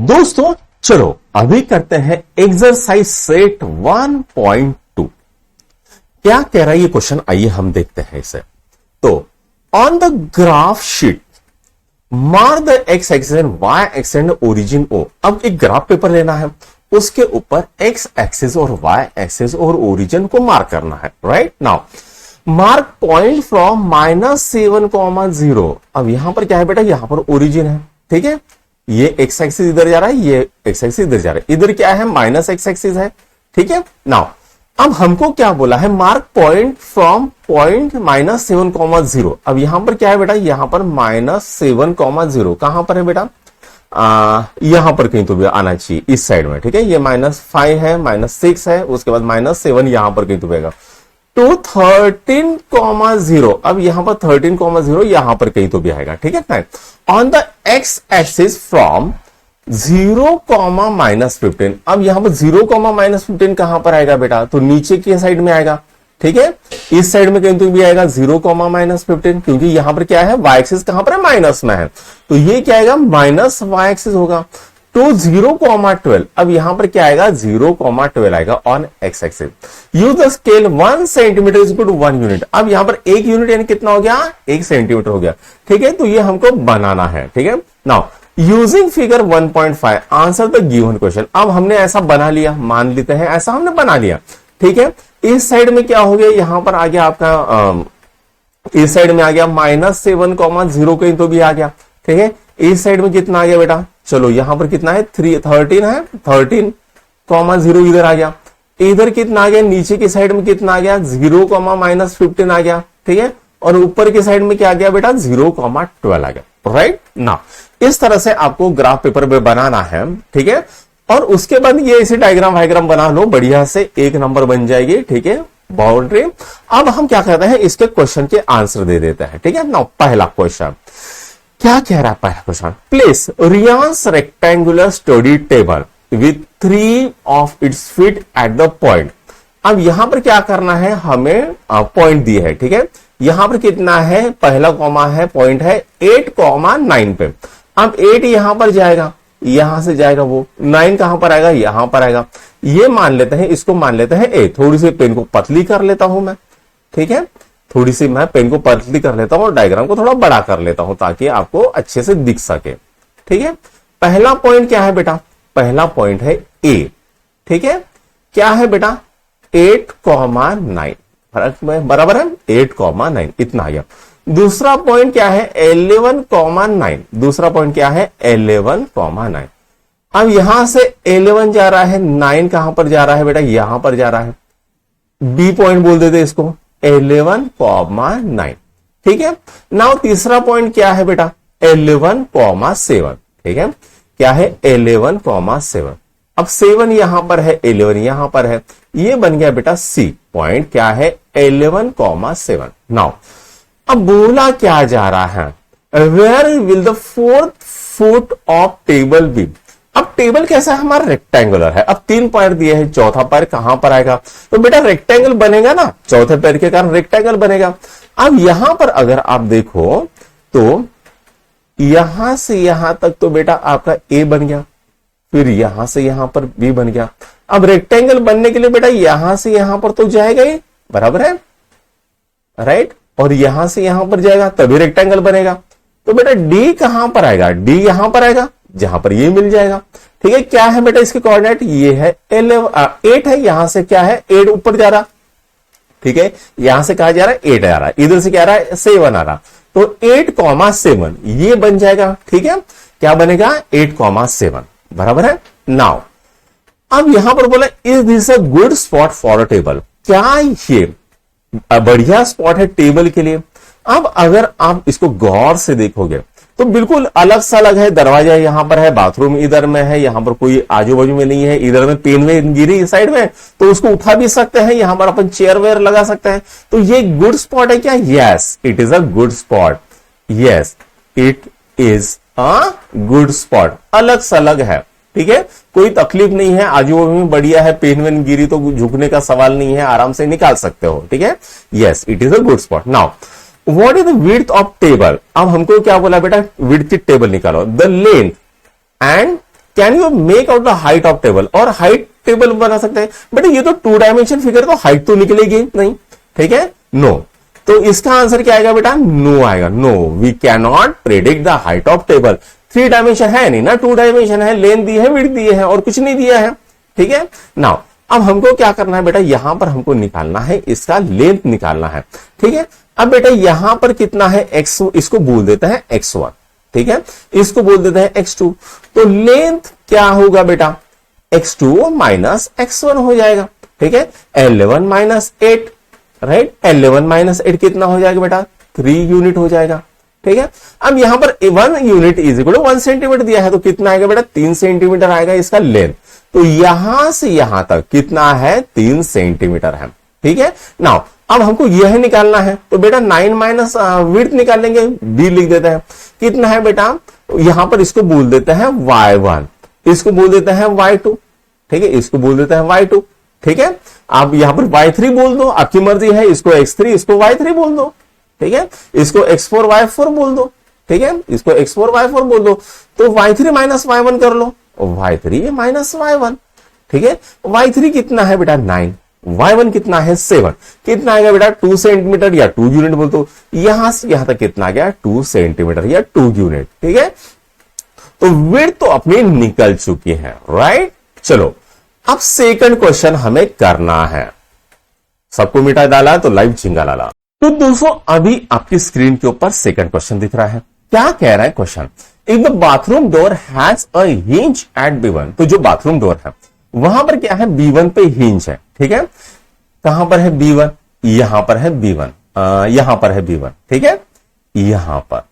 दोस्तों चलो अभी करते हैं एक्सरसाइज सेट 1.2। क्या कह रहा है ये क्वेश्चन, आइए हम देखते हैं इसे। तो on the graph sheet mark the X axis and Y axis and origin O. अब एक ग्राफ पेपर लेना है, उसके ऊपर एक्स एक्सिस और वाई एक्सिस और ओरिजिन को मार्क करना है। Right now mark point from -7,0। अब यहां पर क्या है बेटा, यहां पर ओरिजिन है। ठीक है, ये एक्स एक्सिस इधर जा रहा है, ये एक्स एक्सिस इधर जा रहा है, इधर क्या है माइनस एक्स एक्सिस है। ठीक है, नाउ अब हमको क्या बोला है, मार्क पॉइंट फ्रॉम पॉइंट -7,0। अब यहां पर क्या है बेटा, यहां पर -7,0 कहां पर है बेटा, यहां पर कहीं तो भी आना चाहिए इस साइड में। ठीक है, ये -5 है, -6 है, उसके बाद -7 यहां पर कहीं तो होगा तो 13,0। अब यहां पर 13,0 यहां पर कहीं तो भी आएगा। ठीक है, on the X axis from 0, -15। अब यहां पर 0, -15 कहां पर आएगा बेटा, तो नीचे की साइड में आएगा। ठीक है, इस साइड में कहीं तो भी आएगा 0, -15, क्योंकि यहां पर क्या है, वाई एक्सिस कहां पर है, माइनस में है, तो ये क्या आएगा माइनस वाई एक्सिस होगा। तो 0,12। अब यहां पर क्या आएगा, 0,12 आएगा on X axis. Use the scale 1 centimetre is equal to 1 unit. अब यहां पर 1 यूनिट यानी कितना हो गया, 1 सेंटीमीटर हो गया। ठीक है, तो ये हमको बनाना है। ठीक है, now using figure 1.5 answer the given question. अब हमने ऐसा बना लिया, मान लेते हैं ऐसा हमने बना लिया। ठीक है, इस साइड में क्या हो गया, यहां पर आ गया आपका इस साइड में आ गया -7,0 कहीं तो भी आ गया। ठीक है, इस साइड में कितना आ गया बेटा, चलो यहां पर कितना है 13 है, 13,0 इधर आ गया। इधर कितना आ गया, नीचे की साइड में कितना आ गया, 0, -15 आ गया। ठीक है, और ऊपर की साइड में क्या आ गया बेटा, 0,12 आ गया। राइट ना, इस तरह से आपको ग्राफ पेपर में बनाना है। ठीक है, और उसके बाद ये ऐसे डायग्राम वायग्राम बना लो, बढ़िया से 1 नंबर बन जाएगी। ठीक है, बाउंड्री। अब हम क्या करते हैं, इसके क्वेश्चन के आंसर दे देते हैं। ठीक है ना, पहला क्वेश्चन क्या कह रहा है, पहला question, place Riyan's rectangular study table with 3 of its feet at the point. अब यहां पर क्या करना है, हमें पॉइंट दिए है। ठीक है, यहां पर कितना है, पहला कॉमा है, पॉइंट है 8,9 पे। अब 8 यहां पर जाएगा, यहां से जाएगा वो 9 कहां पर आएगा, यहां पर आएगा। ये मान लेते हैं, इसको मान लेते हैं ए। थोड़ी सी पेन को पतली कर लेता हूं मैं। ठीक है, थोड़ी सी मैं पेन को पतली कर लेता हूं और डायग्राम को थोड़ा बड़ा कर लेता हूं ताकि आपको अच्छे से दिख सके। ठीक है, पहला पॉइंट क्या है बेटा, पहला पॉइंट है ए। ठीक है, क्या है बेटा 8,9, फर्क में बराबर है 8,9, इतना आ गया। दूसरा पॉइंट क्या है 11,9, दूसरा पॉइंट क्या है 11,9। अब यहां से 11 जा रहा है, 9 कहां पर जा रहा है बेटा, यहां पर जा रहा है, बी पॉइंट बोल देते इसको 11,9। ठीक है, नाउ तीसरा पॉइंट क्या है बेटा 11,7। ठीक है, क्या है 11,7। अब 7 यहां पर है, 11 यहां पर है, ये बन गया बेटा सी पॉइंट, क्या है 11,7। नाउ अब बोला क्या जा रहा है, where will the 4th foot of table be. अब टेबल कैसा है, हमारा रेक्टेंगुलर है। अब 3 पैर दिए हैं, चौथा पैर कहां पर आएगा, तो बेटा रेक्टेंगल बनेगा ना, चौथे पैर के कारण रेक्टेंगल बनेगा। अब यहां पर अगर आप देखो तो यहां से यहां तक तो बेटा आपका ए बन गया, फिर यहां से यहां पर बी बन गया। अब रेक्टेंगल बनने के लिए बेटा यहां से यहां पर तो जाएगा ही, बराबर है, राइट, और यहां से यहां पर जाएगा तभी रेक्टेंगल बनेगा। तो बेटा डी कहां पर आएगा, डी यहां पर आएगा जहां पर ये मिल जाएगा। ठीक है, क्या है बेटा इसके कोऑर्डिनेट, ये है 8 है, यहां से क्या है 8 ऊपर जा रहा। ठीक है, यहां से कहा जा रहा है 8 आ रहा है, इधर से क्या आ रहा है 7 आ रहा, तो 8,7 ये बन जाएगा। ठीक है, क्या बनेगा 8,7, बराबर है। नाउ अब यहां पर बोला is this a good spot for a table, क्या ये बढ़िया स्पॉट है टेबल के लिए। अब अगर आप इसको गौर से देखोगे तो बिल्कुल अलग सा अलग है, दरवाजा यहां पर है, बाथरूम इधर में है, यहां पर कोई आजू बाजू में नहीं है, इधर में पेन में गिरी इस साइड में तो उसको उठा भी सकते हैं, यहां पर अपन चेयर वेयर लगा सकते हैं। तो ये गुड स्पॉट है क्या, yes it is a good spot, yes it is a good spot, अलग सा अलग है। ठीक है, कोई तकलीफ नहीं है, आजू बाजू में बढ़िया है, पेन वेन गिरी तो झुकने का सवाल नहीं है, आराम से निकाल सकते हो। ठीक है, yes it is a good spot. Now what is the width of table. अब हमको क्या बोला बेटा, विड्थ की टेबल निकालो, the length and can you make out the height of table, और हाइट टेबल बना सकते हैं। बेटा ये तो 2 डायमेंशन फिगर, तो हाइट तो निकलेगी नहीं, ठीक है, नो। तो इसका आंसर क्या आएगा बेटा, नो आएगा। No, we can not predict the height of table. 3 dimension है नहीं ना, 2 डायमेंशन है, लेंथ दी है, विड्थ दी है, और कुछ नहीं दिया है, ठीक है। नाउ अब हमको क्या करना है बेटा, यहां पर हमको निकालना है इसका लेंथ निकालना है, ठीक है। अब बेटा यहां पर कितना है x, इसको बोल देते हैं x1, ठीक है, इसको बोल देते हैं x2। तो लेंथ क्या होगा बेटा, x2 माइनस x1 हो जाएगा, ठीक है। 11 माइनस 8, राइट, 11 माइनस 8 कितना हो जाएगा बेटा, 3 यूनिट हो जाएगा, ठीक है। अब यहां पर 1 unit is equal to 1 centimetre दिया है, तो कितना आएगा बेटा, 3 सेंटीमीटर आएगा इसका लेंथ। तो यहां से यहां तक कितना है, 3 सेंटीमीटर है, ठीक है। नाउ अब हमको यह निकालना है, तो बेटा 9 माइनस विड्थ निकाल लेंगे, b लिख देते हैं, कितना है बेटा, यहां पर इसको बोल देते हैं y1, इसको बोल देते हैं y2, ठीक है, इसको बोल देते हैं y2, ठीक है। आप यहां पर y3 बोल दो, आपकी मर्जी है, इसको x3, इसको y3 बोल दो, ठीक है, इसको x4 y4 बोल दो, ठीक है, इसको x4 y4 बोल दो। तो y3 माइनस y1 कर लो, y3 माइनस y1, ठीक है। y3 कितना है बेटा 9, y1 कितना है 7, कितना आएगा बेटा 2 सेंटीमीटर या 2 यूनिट बोल दो। यहां से यहां तक कितना आ गया, 2 सेंटीमीटर या 2 यूनिट, ठीक है। तो विड्थ तो अपनी निकल चुकी है, राइट। चलो अब सेकंड क्वेश्चन हमें करना है, सबको मिटा डाला तो लाइव झिंगा डाला। तो दोस्तों अभी आपकी स्क्रीन के ऊपर सेकंड क्वेश्चन दिख रहा है। क्या कह रहा है question, if the bathroom door has a hinge at B1, तो जो बाथरूम डोर है वहां पर क्या है, B1 पे हिंज है, ठीक है। कहां पर है B1, यहां पर है B1, यहां पर है B1, ठीक है, यहां पर,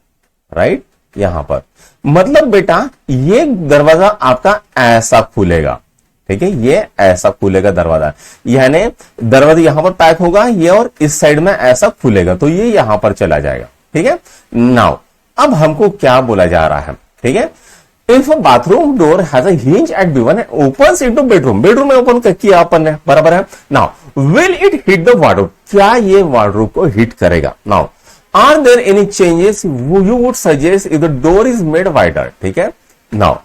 राइट, यहां पर। मतलब बेटा ये दरवाजा आपका ऐसा खुलेगा, ठीक है, ये ऐसा खुलेगा दरवाजा, यानी दरवाजा यहां पर पैक होगा ये, और इस साइड में ऐसा खुलेगा, तो ये यहां पर चला जाएगा, ठीक है। नाउ अब हमको क्या बोला जा रहा है, ठीक है, if bathroom door has a hinge at B1 and opens into bedroom, bedroom में ओपन किया अपन ने, बराबर है। Now will it hit the wardrobe, क्या ये वार्डरोब को हिट करेगा। Now are there any changes you would suggest if the door is made wider, ठीक है। Now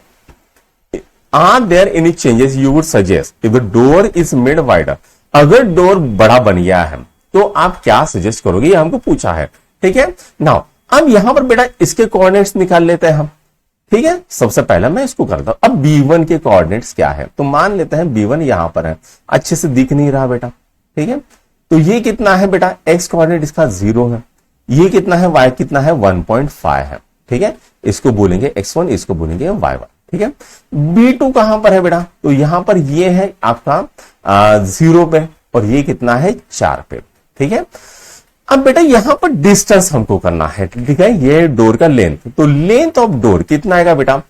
are there any changes you would suggest if the door is made wider, अगर door बड़ा बन गया है तो आप क्या सजेस्ट करोगे, ये हमको पूछा है, ठीक है। नाउ अब यहां पर बेटा इसके कोऑर्डिनेट्स निकाल लेते हैं हम, ठीक है। सबसे पहले मैं इसको करता हूं, अब B1 के कोऑर्डिनेट्स क्या है, तो मान लेते हैं B1 यहां पर है, अच्छे से दिख नहीं रहा बेटा, ठीक है। तो ये कितना है बेटा, x कोऑर्डिनेट इसका 0 है, ये कितना है, y कितना है 1.5 है, ठीक है। इसको बोलेंगे x1, इसको बोलेंगे y1, ठीक है। B2 कहां पर है बेटा, तो यहां पर ये है आपका 0 पे, और ये कितना है 4 पे, ठीक है। अब बेटा यहां पर डिस्टेंस हमको करना है, ठीक है, ये डोर का लेंथ, तो लेंथ ऑफ डोर कितना आएगा बेटा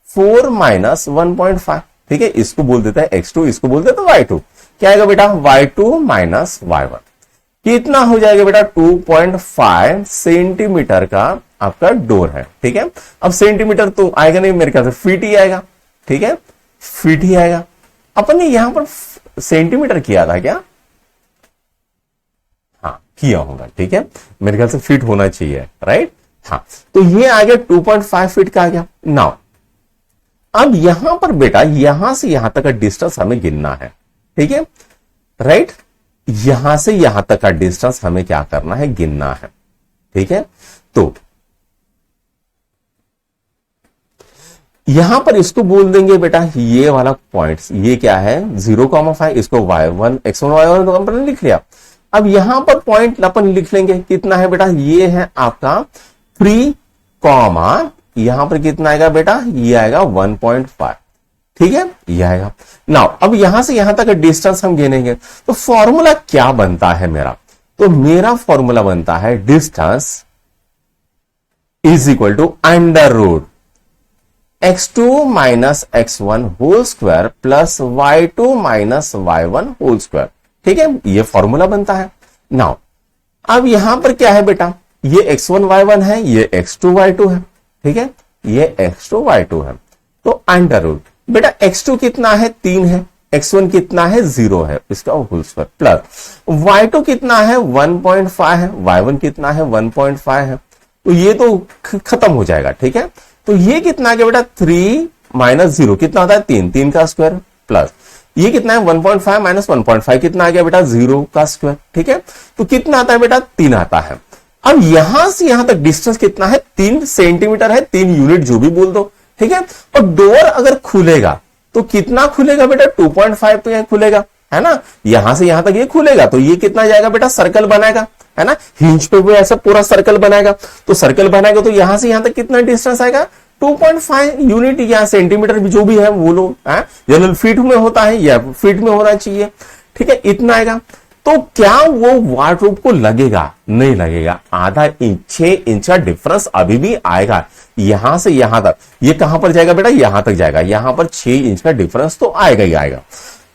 4 माइनस 1.5, ठीक है। इसको बोल देता है x2, इसको बोल देता है y2, क्या आएगा बेटा y2 माइनस y1, कितना हो जाएगा बेटा 2.5 सेंटीमीटर का आपका डोर है, ठीक है। अब सेंटीमीटर तो आएगा नहीं, मेरे ख्याल से फीट ही आएगा, ठीक है, फीट ही आएगा। अपन ने यहां पर सेंटीमीटर किया था क्या, हाँ किया होगा, ठीक है, मेरे ख्याल से फीट होना चाहिए, राइट। हाँ तो ये आ गया 2.5 फीट का आ गया। नाउ अब यहां पर बेटा यहां से यहां तक का डिस्टेंस हमें गिनना है, ठीक है, राइट। यहां से यहां तक का डिस्टेंस हमें क्या करना है, गिनना है, ठीक है। तो यहां पर इसको बोल देंगे बेटा ये वाला पॉइंट्स, ये क्या है 0,5, इसको y1 x1 y1 तो अपन लिख लिया। अब यहां पर पॉइंट अपन लिख लेंगे, कितना है बेटा, ये है आपका 3, यहां पर कितना आएगा बेटा, ये आएगा 1.5, ठीक है, ये आएगा। नाउ अब यहां से यहां तक का डिस्टेंस हम गिनेंगे, तो फॉर्मूला क्या बनता है मेरा, तो मेरा फॉर्मूला बनता है distance is equal to under root x2 minus x1 whole square plus y2 minus y1 whole square, ठीक है, ये फॉर्मूला बनता है। नाउ अब यहां पर क्या है बेटा, ये x1 y1 है, ये x2 y2 है, ठीक है, ये x2 y2 है। तो अंडर रूट बेटा x2 कितना है 3 है, x1 कितना है 0 है, इसका होल स्क्वायर प्लस y2 कितना है 1.5 है, y1 कितना है 1.5 है, तो ये तो खत्म हो जाएगा, ठीक है। तो ये कितना आ गया बेटा 3 माइनस 0 कितना होता है 3, 3 का स्क्वायर प्लस ये कितना है 1.5 माइनस 1.5 कितना आ गया बेटा 0 का स्क्वायर। ठीक है, तो कितना आता है बेटा 3 आता है। अब यहां से यहां तक डिस्टेंस कितना है 3 सेंटीमीटर है, 3 यूनिट जो भी बोल दो। ठीक है, और डोर अगर खुलेगा तो कितना खुलेगा बेटा 2.5 पे खुलेगा, है ना, यहां से यहां तक ये खुलेगा तो ये कितना जाएगा बेटा सर्कल बनाएगा, है ना, हिंज पे वो ऐसा पूरा सर्कल बनाएगा, तो सर्कल बनाएगा तो यहां से यहां तक कितना डिस्टेंस आएगा 2.5 यूनिट या सेंटीमीटर भी जो भी है वो लोग जनरल फीट में होता है या फीट में होना चाहिए। ठीक है, इतना आएगा। तो क्या वो वार्डरोब को लगेगा? नहीं लगेगा, आधा इंच 6 इंच का डिफरेंस अभी भी आएगा यहां से यहां तक। ये कहां पर जाएगा बेटा यहां तक जाएगा, यहां पर 6 इंच का डिफरेंस तो आएगा ही आएगा।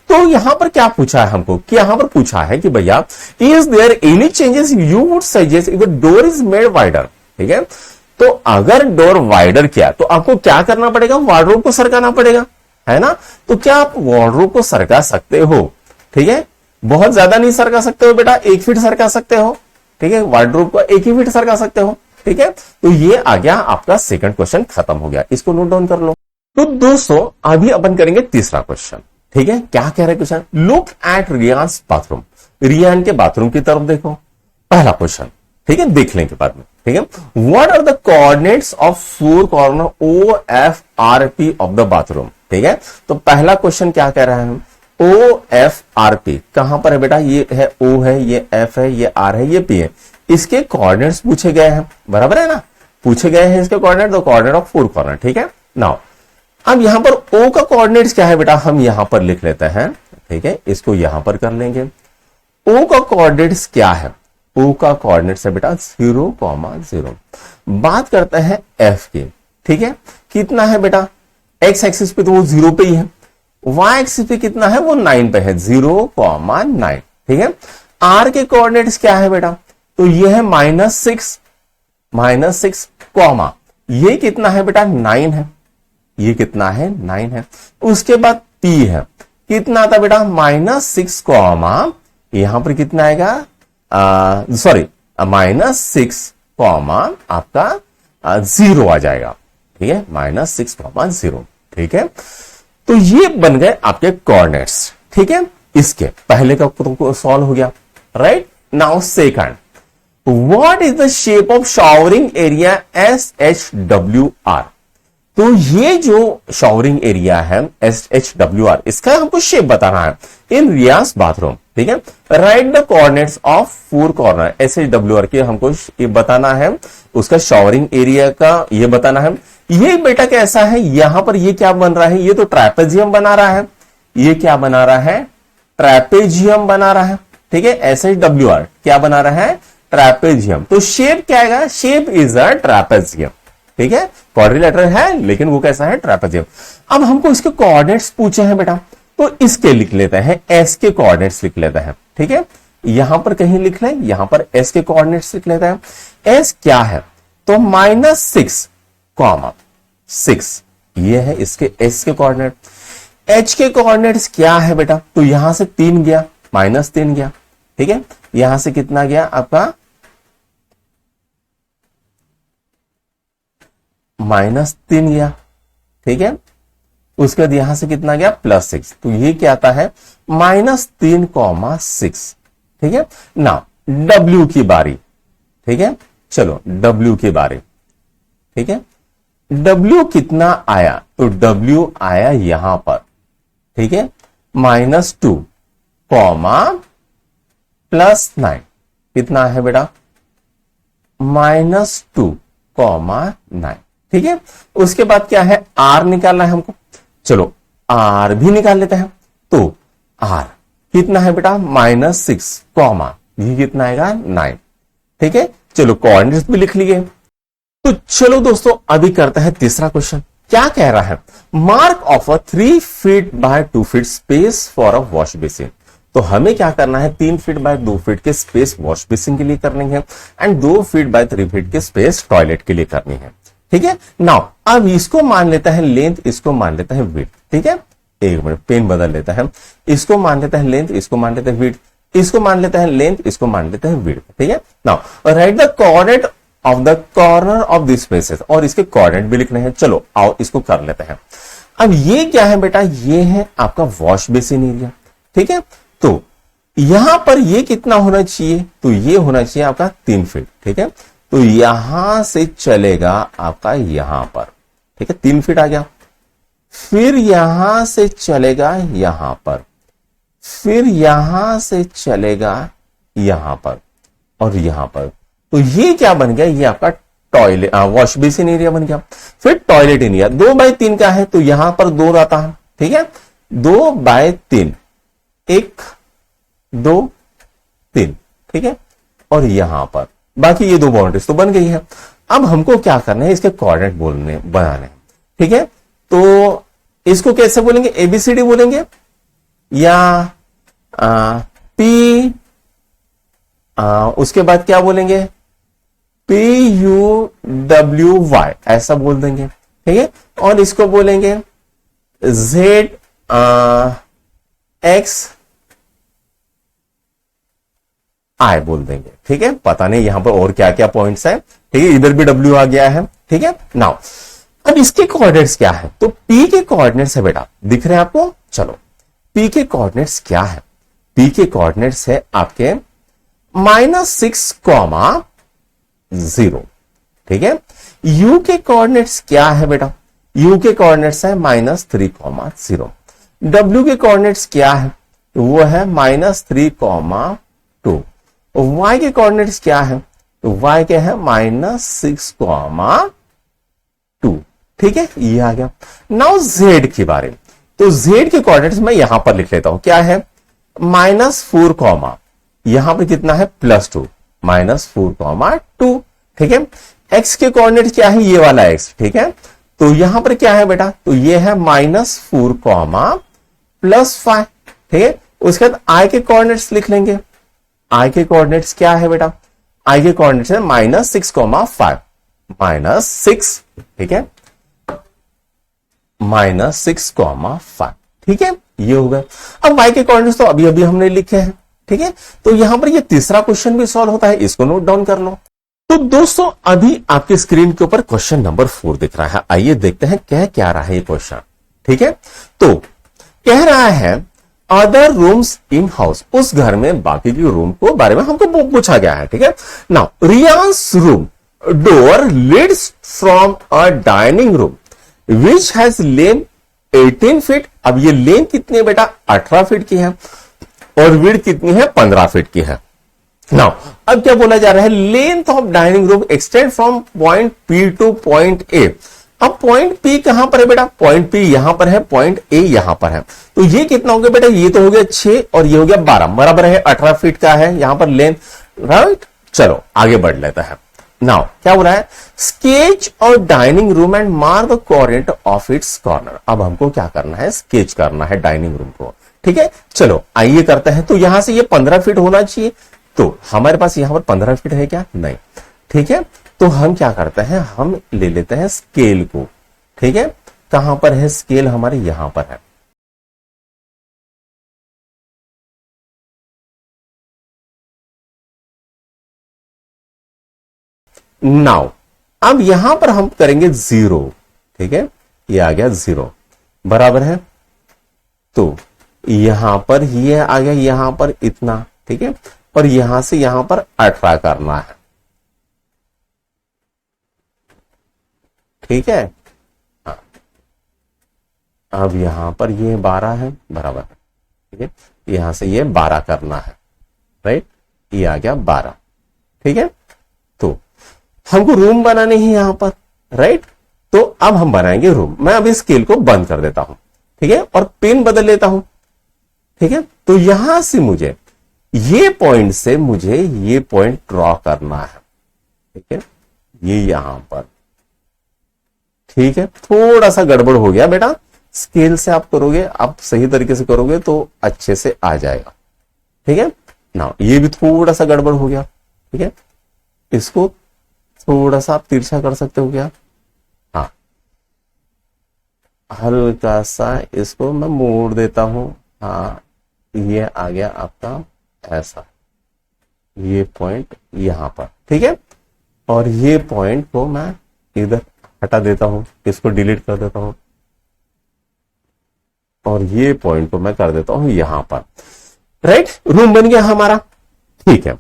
तो यहां पर क्या पूछा है हमको कि यहां पर पूछा है कि भैया is there any changes you would suggest if the door is made wider. ठीक है, तो अगर डोर वाइडर किया तो आपको क्या करना पड़ेगा, वार्डरोब को सरकाना पड़ेगा, है ना। तो क्या आप वार्डरोब को सरका सकते हो? ठीक है, बहुत ज्यादा नहीं सरका सकते हो बेटा, 1 फीट सरका सकते हो। ठीक है, वार्डरोब को 1 ही फीट सरका सकते हो। ठीक है, तो ये आ गया आपका सेकंड क्वेश्चन, खत्म हो गया, इसको नोट डाउन कर लो। तो दोस्तों अभी अपन करेंगे तीसरा क्वेश्चन। ठीक है, क्या कह रहे question, look at Riyan's bathroom, Riyan के बाथरूम की तरफ देखो, पहला क्वेश्चन। ठीक है, देख लेंगे बाद में। ठीक है, what are the coordinates of 4 corner O F R P of the bathroom. ठीक है, तो पहला क्वेश्चन क्या कह रहा है, ओ एफ आर पी कहां पर है बेटा, ये है ओ है, ये एफ है, ये आर है, ये पी है, इसके कोऑर्डिनेट्स पूछे गए हैं, बराबर है ना, पूछे गए हैं इसके coordinate, the coordinate of 4 corner. ठीक है, नाउ अब यहां पर ओ का कोऑर्डिनेट्स क्या है बेटा, हम यहां पर लिख लेते हैं। ठीक है, इसको यहां पर कर लेंगे। ओ का कोऑर्डिनेट्स क्या है, ओ का कोऑर्डिनेट्स है बेटा 0,0। बात करते हैं एफ की। ठीक है, कितना है बेटा, एक्स एक्सिस पे तो वो 0 पे ही है, वाई एक्सिस पे कितना है वो 9 पे है, 0,9। ठीक है, आर के कोऑर्डिनेट्स क्या है बेटा, तो ये है -6 कॉमा ये कितना है बेटा 9 है, ये कितना है 9 है। उसके बाद पी है, कितना आता बेटा -6 कॉमा यहां पर कितना आएगा, सॉरी -6 कॉमा आपका 0 आ जाएगा। ठीक है, -6 कॉमा 0। ठीक है, तो ये बन गए आपके कोऑर्डिनेट्स। ठीक है, इसके पहले का तो सॉल्व हो गया, right. Now second, what is the shape of showering area SHWR। तो ये जो शावरिंग एरिया है SHWR, इसका हमको शेप बताना है इन रियाज बाथरूम। ठीक है, right the coordinates of 4 corner, SHWR के हमको ये बताना है, उसका शावरिंग एरिया का ये बताना है। ये बेटा कैसा है, यहां पर ये क्या बन रहा है, ये तो ट्रैपेजियम बना रहा है, ये क्या बना रहा है, ट्रैपेजियम बना रहा है। ठीक है, SHWR क्या बना रहा है, ट्रैपेजियम। तो शेप क्या आएगा, शेप इज अ ट्रैपेजियम। ठीक है, क्वाड्रिलेटरल है लेकिन वो कैसा है, ट्रैपेजियम। अब हमको इसके कोऑर्डिनेट्स पूछे हैं बेटा, तो इसके लिख लेते हैं, एस के कोऑर्डिनेट्स लिख लेते हैं। ठीक है, यहां पर कहीं लिख लें, यहां पर एस के कोऑर्डिनेट्स लिख लेते हैं। एस क्या है, तो -6 कॉमा 6, ये है इसके एस के कोऑर्डिनेट। एच के कोऑर्डिनेट्स क्या है बेटा, तो यहां से 3 गया, -3 गया। ठीक है, यहां से कितना गया आपका -3 गया। ठीक है, उसके बाद यहां से कितना गया +6, तो ये क्या आता है -3,6। ठीक है, ना W की बारी। ठीक है, चलो W की बारी। ठीक है, W कितना आया, तो W आया यहां पर। ठीक है, -2 +9 कितना है बेटा -2,9। ठीक है, उसके बाद क्या है, R निकालना है हमको, चलो R भी निकाल लेते हैं। तो R कितना है बेटा -6 कॉमा ये कितना आएगा 9। ठीक है, चलो कोऑर्डिनेट्स भी लिख लिए। तो चलो दोस्तों अभी करते हैं तीसरा क्वेश्चन। क्या कह रहा है, mark of a 3 feet by 2 feet space for a wash basin. तो हमें क्या करना है, 3 फीट बाय 2 फीट के स्पेस वॉश बेसिन के लिए करनी है एंड 2 फीट बाय 3 फीट के स्पेस टॉयलेट के लिए करनी है। ठीक है, नाउ अब इसको मान लेता है लेंथ, इसको मान लेता है विड्थ। ठीक है, एक मिनट पेन बदल लेता है, इसको मान लेता है लेंथ, इसको मान लेता है विड्थ, इसको मान लेता है लेंथ, इसको मान लेता है विड्थ। ठीक है, now right the coordinate of the corner of this spaces, और इसके कोऑर्डिनेट भी लिखने हैं। चलो आओ इसको कर लेते हैं। अब ये क्या है बेटा, ये है आपका वॉश बेसिन एरिया, ठीक है। तो यहां पर ये कितना होना चाहिए, तो ये होना चाहिए आपका 3 फीट, ठीक है। तो यहां से चलेगा आपका यहां पर, ठीक है, 3 फीट आ गया। फिर यहां से चलेगा यहां पर, फिर यहां से चलेगा यहां पर और यहां पर। तो ये क्या बन गया, ये आपका टॉयलेट वॉश बेसिन एरिया बन गया। फिर टॉयलेट एरिया 2x3 का है, तो यहां पर 2 रहता है, ठीक है, 2x3, 1 2 3, ठीक है। और यहां पर बाकी ये 2 बाउंड्रीज तो बन गई है। अब हमको क्या करना है, इसके कोऑर्डिनेट बनाने हैं, ठीक है। तो इसको कैसे बोलेंगे, एबीसीडी बोलेंगे या पी, उसके बाद क्या बोलेंगे, PUWY ऐसा बोल देंगे, ठीक है। और इसको बोलेंगे ZXI बोल देंगे, ठीक है। पता नहीं यहां पर और क्या क्या पॉइंट्स है, ठीक है, इधर भी W आ गया है, ठीक है। नाउ अब इसके कोऑर्डिनेट्स क्या है, तो P के कोऑर्डिनेट्स है बेटा, दिख रहे हैं आपको, चलो P के कोऑर्डिनेट्स क्या है, P के कोऑर्डिनेट्स है आपके -6,0, ठीक है। U के कोऑर्डिनेट्स क्या है बेटा, U के कोऑर्डिनेट्स है -3,0। W के कोऑर्डिनेट्स क्या है, वो है -3,2। Y के कोऑर्डिनेट्स क्या है, तो Y के है -6,2, ठीक है, ये आ गया। नाउ Z के बारे में, तो Z के कोऑर्डिनेट्स मैं यहां पर लिख लेता हूं, क्या है, -4, यहां पर कितना है, +2, -4,2, ठीक है। X के कोऑर्डिनेट क्या है, ये वाला X, ठीक है। तो यहां पर क्या है बेटा, तो ये है -4, +5, ठीक है। उसके बाद I के कोऑर्डिनेट्स लिख लेंगे, I के कोऑर्डिनेट्स क्या है बेटा, I के कोऑर्डिनेट्स है -6,5, -6, ठीक है, -6,5, ठीक है, ये हो गया। अब Y के कोऑर्डिनेट्स तो अभी अभी हमने लिखे हैं, ठीक है। तो यहां पर ये तीसरा क्वेश्चन भी सॉल्व होता है, इसको नोट डाउन कर लो। तो दोस्तों अभी आपके स्क्रीन के ऊपर क्वेश्चन नंबर 4 दिख रहा है, आइए देखते हैं कह क्या रहा है ये क्वेश्चन, ठीक है। तो कह रहा है अदर रूम्स इन हाउस, उस घर में बाकी के रूम को बारे में हमको पूछा गया है, ठीक है। Now Riyan's room door leads from a dining room which has lane 18 फीट। अब ये लेन कितनी है बेटा, 18 फीट की है, और विड्थ कितनी है, 15 फीट की है। नाउ अब क्या बोला जा रहा है, length of dining room extend from point P two point A। अब पॉइंट P कहां पर है बेटा, पॉइंट P यहां पर है, पॉइंट A यहां पर है। तो ये कितना हो गया बेटा, ये तो हो गया 6 और ये हो गया 12, बराबर है 18 फीट का है यहां पर लेंथ, राइट। चलो आगे बढ़ लेता है। नाउ क्या हो रहा है, स्केच और dining room and mark the coordinate of its corner. अब हमको क्या करना है, स्केच करना है डाइनिंग रूम को, ठीक है। चलो आइए करते हैं। तो यहां से ये 15 फीट होना चाहिए, तो हमारे पास यहां पर 15 फीट है क्या, नहीं, ठीक है। तो हम क्या करते हैं, हम ले लेते हैं स्केल को, ठीक है। कहां पर है स्केल, हमारे यहां पर है। नाउ अब यहां पर हम करेंगे 0, ठीक है, ये आ गया 0, बराबर है। तो यहां पर ये आ गया, यहां पर इतना, ठीक है, और यहां से यहां पर 18 करना है, ठीक है। हाँ। अब यहां पर ये 12 है, बराबर है, ठीक है, यहां से ये 12 करना है, राइट, ये आ गया 12, ठीक है। तो हमको रूम बनाने ही यहां पर, राइट। तो अब हम बनाएंगे रूम। मैं अभी स्केल को बंद कर देता हूं, ठीक है, और पेन बदल लेता हूं, ठीक है। तो यहां से मुझे ये पॉइंट से मुझे ये पॉइंट ड्रॉ करना है, ठीक है, ये यहां पर, ठीक है। थोड़ा सा गड़बड़ हो गया बेटा, स्केल से आप करोगे, आप सही तरीके से करोगे तो अच्छे से आ जाएगा, ठीक है ना। ये भी थोड़ा सा गड़बड़ हो गया, ठीक है, इसको थोड़ा सा आप तिरछा कर सकते हो क्या, हाँ, हल्का सा इसको मैं मोड़ देता हूं, हाँ, ये आ गया आपका ऐसा, ये पॉइंट यहां पर, ठीक है। और ये पॉइंट को मैं इधर हटा देता हूं, इसको डिलीट कर देता हूं, और ये पॉइंट को मैं कर देता हूं यहां पर। राइट, रूम बन गया हमारा। ठीक है,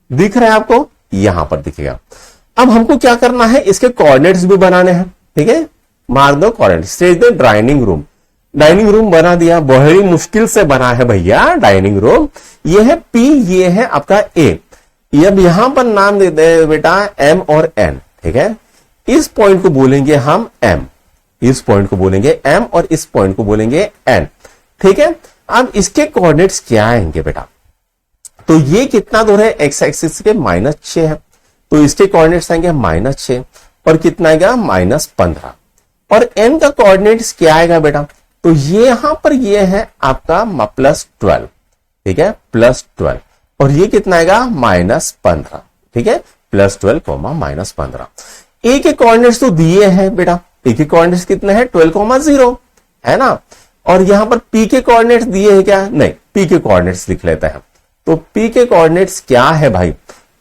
दिख रहा है आपको, यहां पर दिखेगा। अब हमको क्या करना है, इसके कोऑर्डिनेट्स भी बनाने हैं। ठीक है, मार दो coordinates. Stage the dining room. Dining room बना दिया, बड़ी मुश्किल से बना है भैया डाइनिंग रूम। ये है P, ये है आपका A। अब यहां पर नाम देते हैं बेटा M और N। ठीक है, इस पॉइंट को बोलेंगे हम M, इस पॉइंट को बोलेंगे M और इस पॉइंट को बोलेंगे N। ठीक है, अब इसके कोऑर्डिनेट्स क्या आएंगे बेटा, तो ये कितना दूर है, एक्स एक्सिस के -6 है, तो इसके कोऑर्डिनेट्स आएंगे -6 और कितना आएगा -15। और n का कोऑर्डिनेट्स क्या आएगा बेटा, तो ये यहां पर ये है आपका +12। ठीक है, +12 और ये कितना आएगा -15। ठीक है, +12, -15। ए के कोऑर्डिनेट्स तो दिए हैं बेटा, ए के कोऑर्डिनेट्स कितने हैं 12,0 है ना। और यहां पर पी के कोऑर्डिनेट्स दिए हैं क्या, नहीं, पी के कोऑर्डिनेट्स लिख लेते हैं। तो पी के कोऑर्डिनेट्स क्या है भाई,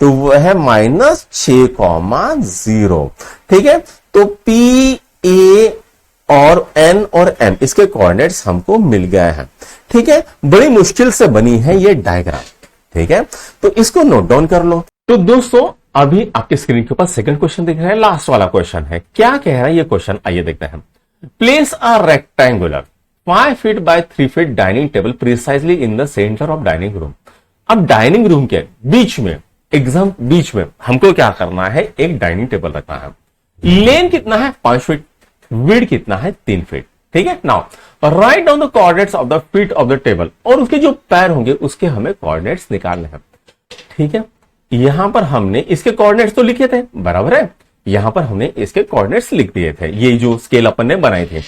तो वो है -6,0। ठीक है, तो पी, ए और एन और एम इसके कोऑर्डिनेट्स हमको मिल गए हैं। ठीक है, बड़ी मुश्किल से बनी है ये डायग्राम। ठीक है, तो इसको नोट डाउन कर लो। तो दोस्तों अभी आपके स्क्रीन के ऊपर सेकंड क्वेश्चन दिख रहा है, लास्ट वाला क्वेश्चन है। क्या कह रहा है ये क्वेश्चन, आइए देखते हैं। Place a rectangular 5 feet by 3 feet dining table precisely in the centre of dining room. अब डाइनिंग रूम के बीच में, एग्जाम बीच में हमको क्या करना है, एक डाइनिंग टेबल रखना है। लेंथ कितना है 5 फीट, विड्थ कितना है 3 फीट। ठीक है, now write down the coordinates of the feet of the table, और उसके जो पैर होंगे उसके हमें कोऑर्डिनेट्स निकालने हैं। ठीक है, यहां पर हमने इसके कोऑर्डिनेट्स तो लिखे थे, बराबर है, यहां पर हमने इसके कोऑर्डिनेट्स लिख दिए थे, ये जो स्केल अपन ने बनाए थे।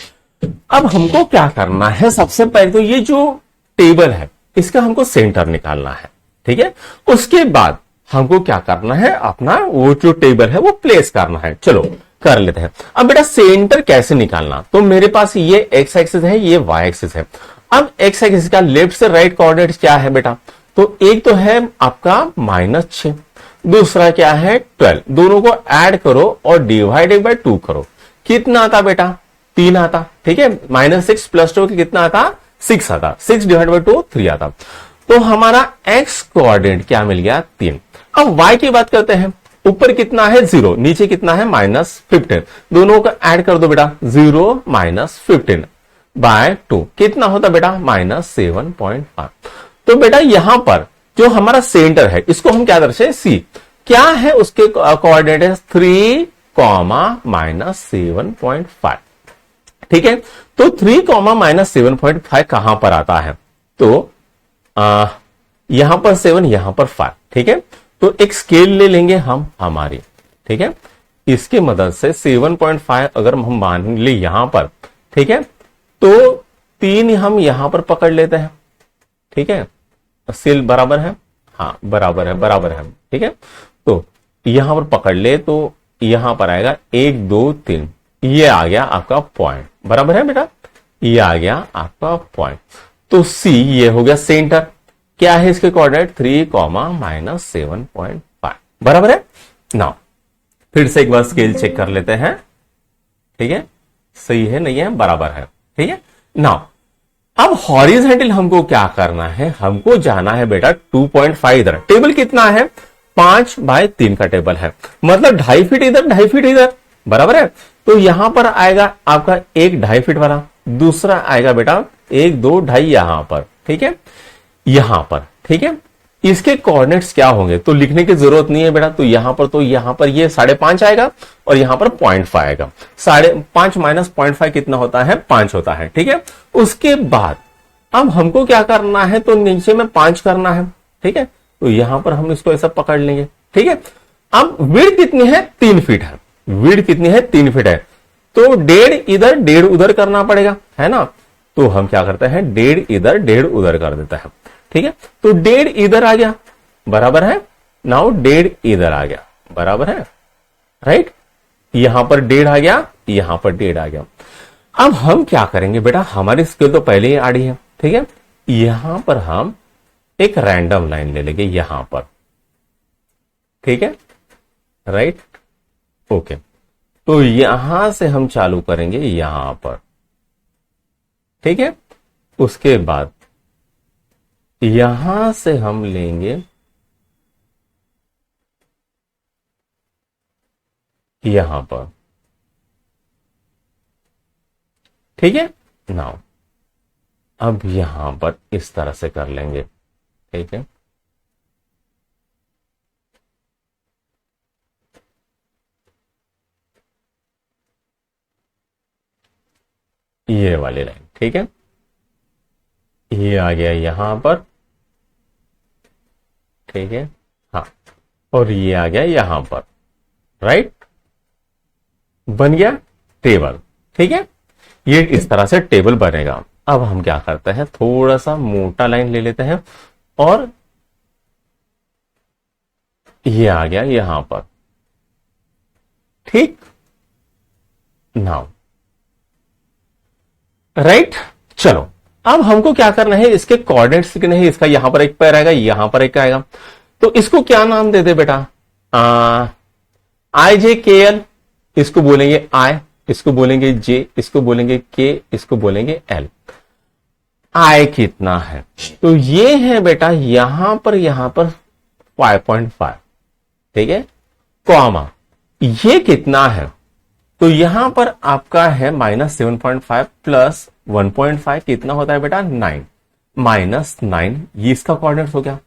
अब हमको क्या करना है, सबसे पहले तो ये जो टेबल है इसका हमको सेंटर निकालना है। ठीक है, उसके बाद हमको क्या करना है, अपना वो जो टेबल है वो प्लेस करना है। चलो कर लेते हैं। अब बेटा सेंटर कैसे निकालना, तो मेरे पास ये एक्स एक्सिस है, ये वाई एक्सिस है। अब एक्स एक्सिस का लेफ्ट से राइट कोऑर्डिनेट क्या है बेटा, तो एक तो है आपका -6, दूसरा क्या है 12। दोनों को ऐड करो और डिवाइडेड बाय 2 करो, कितना आता बेटा 3 आता। ठीक है, -6 + 2 कितना आता 6 आता, 6 डिवाइड बाय 2 3 आता। तो हमारा एक्स कोऑर्डिनेट क्या मिल गया 3। अब वाई की बात करते हैं, ऊपर कितना है 0, नीचे कितना है -15। दोनों को ऐड कर दो बेटा, 0 -15 बाय 2 कितना होता बेटा -7.5। तो बेटा यहां पर जो हमारा सेंटर है इसको हम क्या दर्शाए, सी। क्या है उसके कोऑर्डिनेट है 3, -7.5। ठीक है, तो 3, -7.5 कहां पर आता है, तो यहां पर 7, यहां पर 5। ठीक है, तो एक स्केल ले लेंगे हम हमारी। ठीक है, इसके मदद से 7.5 अगर हम मान ले यहां पर, ठीक है, तो 3 हम यहां पर पकड़ लेते हैं। ठीक है, स्केल बराबर है, हाँ बराबर है, बराबर है। ठीक है, तो यहां पर पकड़ ले तो यहां पर आएगा 1 2 3, ये आ गया आपका पॉइंट, बराबर है बेटा, ये आ गया आपका पॉइंट। तो सी ये हो गया सेंटर। क्या है इसके कोऑर्डिनेट 3, -7.5, बराबर है। नाउ फिर से एक बार स्केल चेक कर लेते हैं। ठीक है, सही है नहीं है, बराबर है। ठीक है, नाउ अब हॉरिजॉन्टल हमको क्या करना है, हमको जाना है बेटा 2.5 इधर। टेबल कितना है 5 बाय 3 का टेबल है, मतलब 2.5 फीट इधर 2.5 फीट इधर, बराबर है। तो यहां पर आएगा आपका एक 2.5 फीट वाला, दूसरा आएगा बेटा 1 2 2.5 यहां पर। ठीक है, यहां पर। ठीक है, इसके कोऑर्डिनेट्स क्या होंगे तो लिखने की जरूरत नहीं है बेटा, तो यहां पर ये 5.5 आएगा और यहां पर 0.5 आएगा। 5.5 - 0.5 कितना होता है 5 होता है। ठीक है, उसके बाद अब हमको क्या करना है, तो नीचे में 5 करना है। ठीक है, तो यहां पर हम इसको ऐसा पकड़ लेंगे। ठीक है, अब विड्थ कितनी है 3 फीट है, विड्थ कितनी है 3 फीट है, तो 1.5 इधर 1.5 उधर करना पड़ेगा, है ना। तो हम क्या करते हैं 1.5 इधर 1.5 उधर कर देता है। ठीक है, तो 1.5 इधर आ गया, बराबर है। नाउ 1.5 इधर आ गया, बराबर है, राइट। यहां पर 1.5 आ गया, यहां पर 1.5 आ गया। अब हम क्या करेंगे बेटा, हमारी स्केल तो पहले ही आड़ी है। ठीक है, यहां पर हम एक रैंडम लाइन ले लेंगे यहां पर। ठीक है, राइट, ओके। तो यहां से हम चालू करेंगे यहां पर। ठीक है, उसके बाद यहां से हम लेंगे यहां पर, ठीक है। नाउ अब यहां पर इस तरह से कर लेंगे, ठीक है। ये वाली लाइन, ठीक है। ये आ गया यहां पर, ठीक है। हाँ, और ये आ गया यहां पर, राइट। बन गया टेबल, ठीक है। ये इस तरह से टेबल बनेगा। अब हम क्या करते हैं, थोड़ा सा मोटा लाइन ले लेते हैं और ये आ गया यहां पर, ठीक। नाउ राइट, चलो अब हमको क्या करना है, इसके कोऑर्डिनेट्स लिखने हैं। इसका यहां पर एक पैर आएगा, यहां पर एक आएगा, तो इसको क्या नाम दे दे बेटा, आई जे के एल, इसको बोलेंगे आई, इसको बोलेंगे जे, इसको बोलेंगे के, इसको बोलेंगे एल। आई कितना है, तो ये है बेटा यहां पर 5.5, ठीक है, कॉमा ये कितना है, तो यहां पर आपका है -7.5 प्लस 1.5 कितना होता है बेटा 9, -9, ये इसका कोऑर्डिनेट हो गया।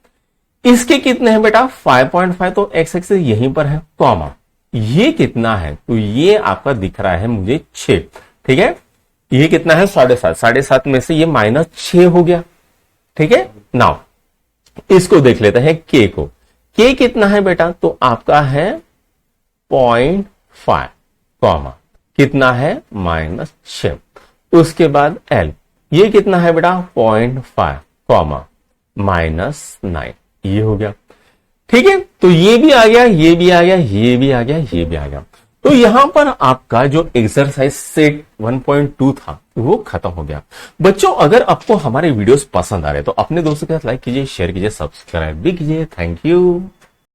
इसके कितने हैं बेटा 5.5, तो एक्स एक्सिस यहीं पर है, कॉमा ये कितना है, तो ये आपका दिख रहा है मुझे 6, ठीक है। ये कितना है 7.5, 7.5 में से ये -6 हो गया, ठीक है। नाउ इसको देख लेते हैं के को, के कितना है बेटा, तो आपका है 0.5, कॉमा कितना है -6। उसके बाद एल, ये कितना है बेटा 0.5, कॉमा -9, ये हो गया, ठीक है। तो ये भी आ गया, ये भी आ गया, ये भी आ गया, ये भी आ गया। तो यहां पर आपका जो एक्सरसाइज सेट 1.2 था वो खत्म हो गया। बच्चों अगर आपको हमारे वीडियोस पसंद आ रहे तो अपने दोस्तों के साथ लाइक कीजिए, शेयर कीजिए, सब्सक्राइब भी कीजिए। Thank you.